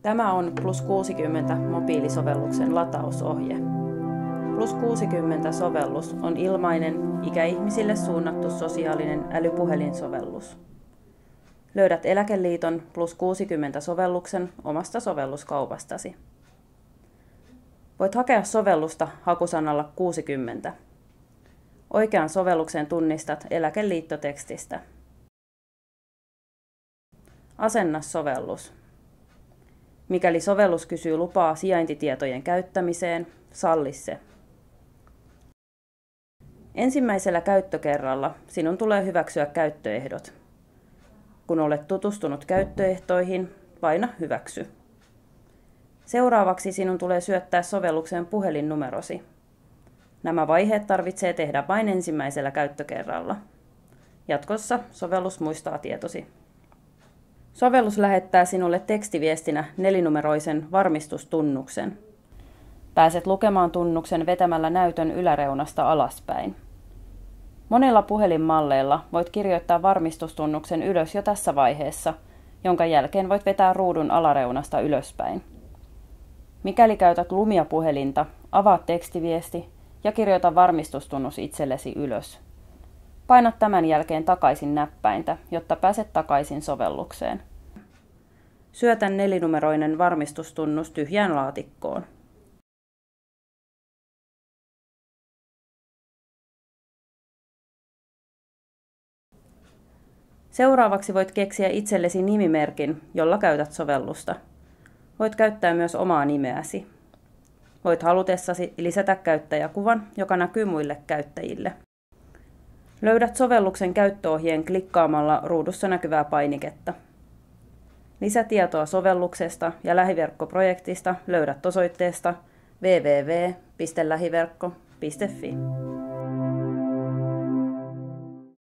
Tämä on Plus60 mobiilisovelluksen latausohje. Plus60-sovellus on ilmainen, ikäihmisille suunnattu sosiaalinen älypuhelinsovellus. Löydät Eläkeliiton Plus60-sovelluksen omasta sovelluskaupastasi. Voit hakea sovellusta hakusanalla 60. Oikean sovelluksen tunnistat Eläkeliitto-tekstistä. Asenna sovellus. Mikäli sovellus kysyy lupaa sijaintitietojen käyttämiseen, salli se. Ensimmäisellä käyttökerralla sinun tulee hyväksyä käyttöehdot. Kun olet tutustunut käyttöehtoihin, paina hyväksy. Seuraavaksi sinun tulee syöttää sovelluksen puhelinnumerosi. Nämä vaiheet tarvitsee tehdä vain ensimmäisellä käyttökerralla. Jatkossa sovellus muistaa tietosi. Sovellus lähettää sinulle tekstiviestinä nelinumeroisen varmistustunnuksen. Pääset lukemaan tunnuksen vetämällä näytön yläreunasta alaspäin. Monilla puhelinmalleilla voit kirjoittaa varmistustunnuksen ylös jo tässä vaiheessa, jonka jälkeen voit vetää ruudun alareunasta ylöspäin. Mikäli käytät Lumia-puhelinta, avaa tekstiviesti ja kirjoita varmistustunnus itsellesi ylös. Paina tämän jälkeen takaisin näppäintä, jotta pääset takaisin sovellukseen. Syötä nelinumeroinen varmistustunnus tyhjään laatikkoon. Seuraavaksi voit keksiä itsellesi nimimerkin, jolla käytät sovellusta. Voit käyttää myös omaa nimeäsi. Voit halutessasi lisätä käyttäjäkuvan, joka näkyy muille käyttäjille. Löydät sovelluksen käyttöohjeen klikkaamalla ruudussa näkyvää painiketta. Lisätietoa sovelluksesta ja lähiverkkoprojektista löydät osoitteesta www.lähiverkko.fi.